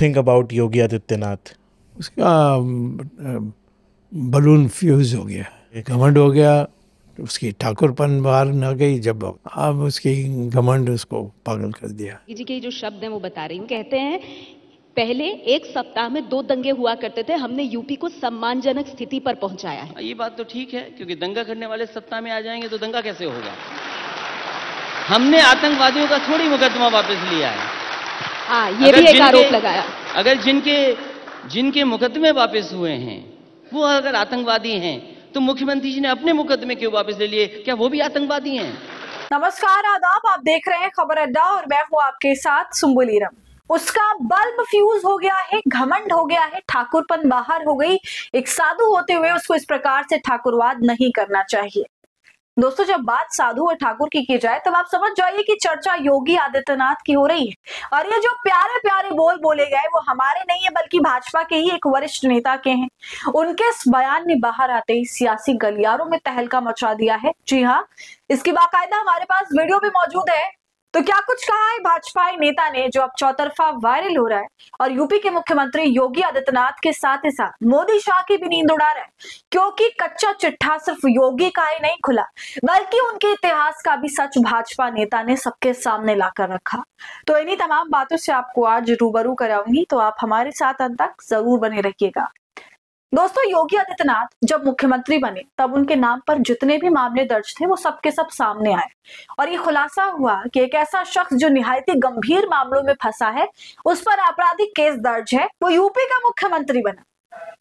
think about Yogi Adityanath? उसका balloon fuse हो गया, घमंड हो गया, उसकी ठाकुरपन बाहर न गई, जब अब उसकी घमंड उसको पागल कर दिया। जी के जो शब्द हैं वो बता रही हूँ। कहते हैं पहले एक सप्ताह में 2 दंगे हुआ करते थे, हमने यूपी को सम्मानजनक स्थिति पर पहुंचाया है। ये बात तो ठीक है, क्योंकि दंगा करने वाले सत्ता में आ जाएंगे तो दंगा कैसे होगा। हमने आतंकवादियों का थोड़ी मुकदमा वापस लिया है। हाँ, ये भी एक आरोप लगाया। अगर जिनके मुकदमे वापस हुए हैं वो अगर आतंकवादी हैं तो मुख्यमंत्री जी ने अपने मुकदमे क्यों वापस ले लिए? क्या वो भी आतंकवादी हैं? नमस्कार, आदाब, आप देख रहे हैं खबर अड्डा और मैं हूं आपके साथ सुम्बुलीरम। उसका बल्ब फ्यूज हो गया है, घमंड हो गया है, ठाकुरपन बाहर हो गई। एक साधु होते हुए उसको इस प्रकार से ठाकुरवाद नहीं करना चाहिए। दोस्तों, जब बात साधु और ठाकुर की जाए तब आप समझ जाइए कि चर्चा योगी आदित्यनाथ की हो रही है। और ये जो प्यारे प्यारे बोल बोले गए वो हमारे नहीं है बल्कि भाजपा के ही एक वरिष्ठ नेता के हैं। उनके इस बयान ने बाहर आते ही सियासी गलियारों में तहलका मचा दिया है। जी हाँ, इसकी बाकायदा हमारे पास वीडियो भी मौजूद है। तो क्या कुछ कहा है भाजपाई नेता ने जो अब चौतरफा वायरल हो रहा है और यूपी के मुख्यमंत्री योगी आदित्यनाथ के साथ ही साथ मोदी शाह की भी नींद उड़ा रहा है, क्योंकि कच्चा चिट्ठा सिर्फ योगी का ही नहीं खुला बल्कि उनके इतिहास का भी सच भाजपा नेता ने सबके सामने लाकर रखा। तो इन्हीं तमाम बातों से आपको आज रूबरू कराऊंगी, तो आप हमारे साथ अंत तक जरूर बने रहिएगा। दोस्तों, योगी आदित्यनाथ जब मुख्यमंत्री बने तब उनके नाम पर जितने भी मामले दर्ज थे वो सबके सब सामने आए और ये खुलासा हुआ कि एक ऐसा शख्स जो निहायत गंभीर मामलों में फंसा है, उस पर आपराधिक केस दर्ज है, वो यूपी का मुख्यमंत्री बना।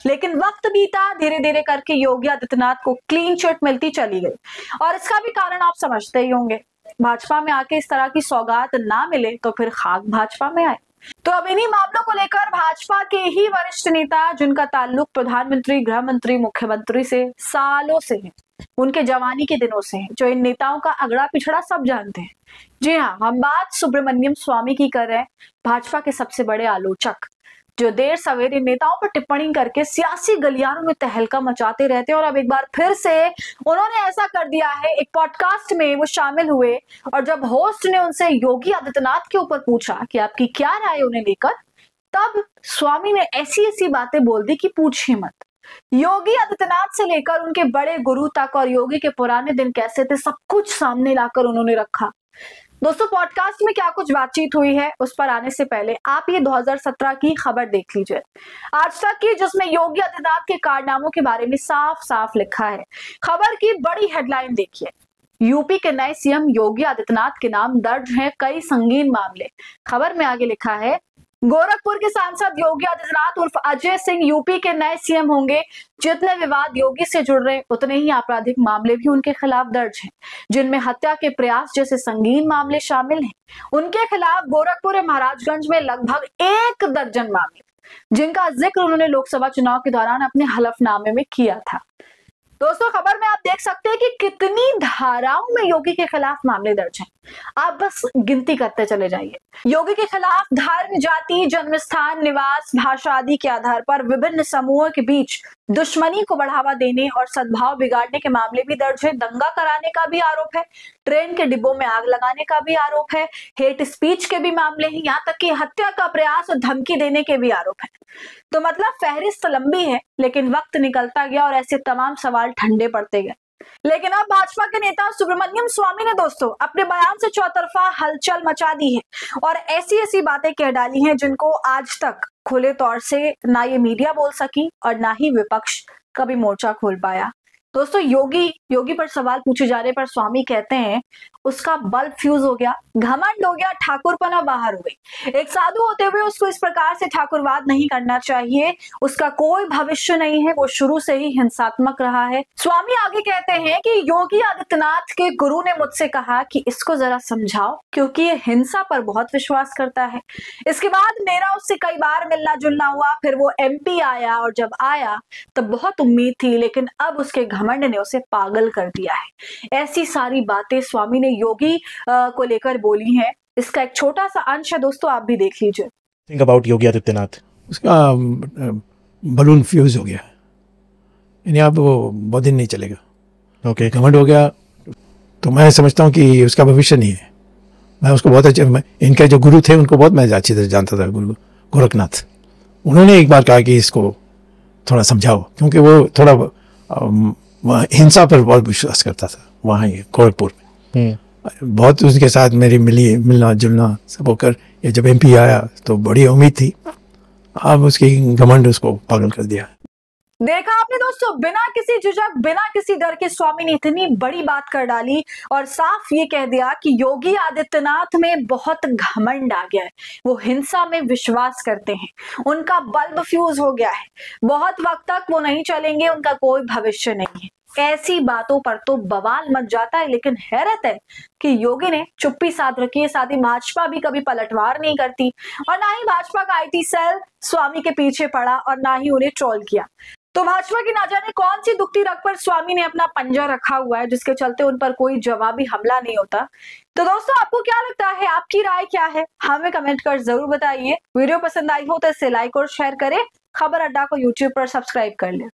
लेकिन वक्त बीता, धीरे धीरे करके योगी आदित्यनाथ को क्लीन चिट मिलती चली गई और इसका भी कारण आप समझते ही होंगे। भाजपा में आके इस तरह की सौगात ना मिले तो फिर खाक भाजपा में आए। तो अब इन्हीं मामलों को लेकर भाजपा के ही वरिष्ठ नेता जिनका ताल्लुक प्रधानमंत्री, गृह मंत्री, मुख्यमंत्री से सालों से है, उनके जवानी के दिनों से है, जो इन नेताओं का अगड़ा पिछड़ा सब जानते हैं। जी हाँ, हम बात सुब्रमण्यम स्वामी की कर रहे हैं, भाजपा के सबसे बड़े आलोचक जो देर सवेरे नेताओं पर टिप्पणी करके सियासी गलियारों में तहलका मचाते रहते हैं। और अब एक बार फिर से उन्होंने ऐसा कर दिया है। एक पॉडकास्ट में वो शामिल हुए और जब होस्ट ने उनसे योगी आदित्यनाथ के ऊपर पूछा कि आपकी क्या राय है उन्हें लेकर, तब स्वामी ने ऐसी ऐसी बातें बोल दी कि पूछिए मत। योगी आदित्यनाथ से लेकर उनके बड़े गुरु तक और योगी के पुराने दिन कैसे थे, सब कुछ सामने लाकर उन्होंने रखा। दोस्तों, पॉडकास्ट में क्या कुछ बातचीत हुई है उस पर आने से पहले आप ये 2017 की खबर देख लीजिए, आज तक की, जिसमें योगी आदित्यनाथ के कारनामों के बारे में साफ साफ लिखा है। खबर की बड़ी हेडलाइन देखिए, यूपी के नए सीएम योगी आदित्यनाथ के नाम दर्ज हैं कई संगीन मामले। खबर में आगे लिखा है, गोरखपुर के सांसद योगी आदित्यनाथ उर्फ अजय सिंह यूपी के नए सीएम होंगे। जितने विवाद योगी से जुड़ रहे उतने ही आपराधिक मामले भी उनके खिलाफ दर्ज हैं, जिनमें हत्या के प्रयास जैसे संगीन मामले शामिल हैं। उनके खिलाफ गोरखपुर और महाराजगंज में लगभग 1 दर्जन मामले, जिनका जिक्र उन्होंने लोकसभा चुनाव के दौरान अपने हलफनामे में किया था। दोस्तों, खबर में आप देख सकते हैं कि कितनी धाराओं में योगी के खिलाफ मामले दर्ज हैं। आप बस गिनती करते चले जाइए। योगी के खिलाफ धर्म, जाति, जन्मस्थान, निवास, भाषा आदि के आधार पर विभिन्न समूहों के बीच दुश्मनी को बढ़ावा देने और सद्भाव बिगाड़ने के मामले भी दर्ज है। दंगा कराने का भी आरोप है, ट्रेन के डिब्बों में आग लगाने का भी आरोप है, हेट स्पीच के भी मामले हैं, यहाँ तक कि हत्या का प्रयास और धमकी देने के भी आरोप है। तो मतलब फहरिस्त लंबी है, लेकिन वक्त निकलता गया और ऐसे तमाम सवाल ठंडे पड़ते गए। लेकिन अब भाजपा के नेता सुब्रमण्यम स्वामी ने दोस्तों अपने बयान से चौतरफा हलचल मचा दी है और ऐसी ऐसी बातें कह डाली हैं जिनको आज तक खुले तौर से ना ये मीडिया बोल सकी और ना ही विपक्ष कभी मोर्चा खोल पाया। दोस्तों, योगी पर सवाल पूछे जाने पर स्वामी कहते हैं उसका बल्ब फ्यूज हो गया, घमंड हो गया, ठाकुरपना बाहर हो गई। एक साधु होते हुए उसको इस प्रकार से ठाकुरवाद नहीं करना चाहिए, उसका कोई भविष्य नहीं है, वो शुरू से ही हिंसात्मक रहा है। स्वामी आगे कहते हैं कि योगी आदित्यनाथ के गुरु ने मुझसे कहा कि इसको जरा समझाओ, क्योंकि ये हिंसा पर बहुत विश्वास करता है। इसके बाद मेरा उससे कई बार मिलना जुलना हुआ, फिर वो MP आया और जब आया तब बहुत उम्मीद थी, लेकिन अब उसके घमंड ने उसे पागल कर दिया है। ऐसी सारी बातें स्वामी ने योगी को लेकर बोली हैं। इसका एक छोटा सा अंश है दोस्तों, आप भी देख लीजिए। Think about Yogi Adityanath. उसका बलून फ्यूज हो गया, यानी अब वो बहुत दिन नहीं चलेगा। ओके, घमंड हो गया तो मैं समझता हूँ कि उसका भविष्य नहीं है। मैं उसको बहुत अच्छे, इनके जो गुरु थे उनको बहुत मैं अच्छी तरह जानता था। गुरु गोरखनाथ, उन्होंने एक बार कहा कि इसको थोड़ा समझाओ, क्योंकि वो थोड़ा हिंसा पर बहुत विश्वास करता था वहाँ गोरखपुर में। बहुत उसके साथ मेरी मिलना जुलना सब होकर ये जब MP आया तो बड़ी उम्मीद थी। अब उसकी घमंड उसको पागल कर दिया। देखा आपने दोस्तों, बिना किसी झिझक बिना किसी डर के स्वामी ने इतनी बड़ी बात कर डाली और साफ ये कह दिया कि योगी आदित्यनाथ में बहुत घमंड आ गया है, वो हिंसा में विश्वास करते हैं, उनका बल्ब फ्यूज हो गया है, बहुत वक्त तक वो नहीं चलेंगे, उनका कोई भविष्य नहीं है। ऐसी बातों पर तो बवाल मच जाता है, लेकिन हैरत है कि योगी ने चुप्पी साध रखी है। साथ ही भाजपा भी कभी पलटवार नहीं करती और ना ही भाजपा का IT सेल स्वामी के पीछे पड़ा और ना ही उन्हें ट्रोल किया। तो भाजपा की ना जाने कौन सी दुखती रग पर स्वामी ने अपना पंजा रखा हुआ है, जिसके चलते उन पर कोई जवाबी हमला नहीं होता। तो दोस्तों, आपको क्या लगता है, आपकी राय क्या है, हमें कमेंट कर जरूर बताइए। वीडियो पसंद आई हो तो इसे लाइक और शेयर करें। खबर अड्डा को YouTube पर सब्सक्राइब कर लें।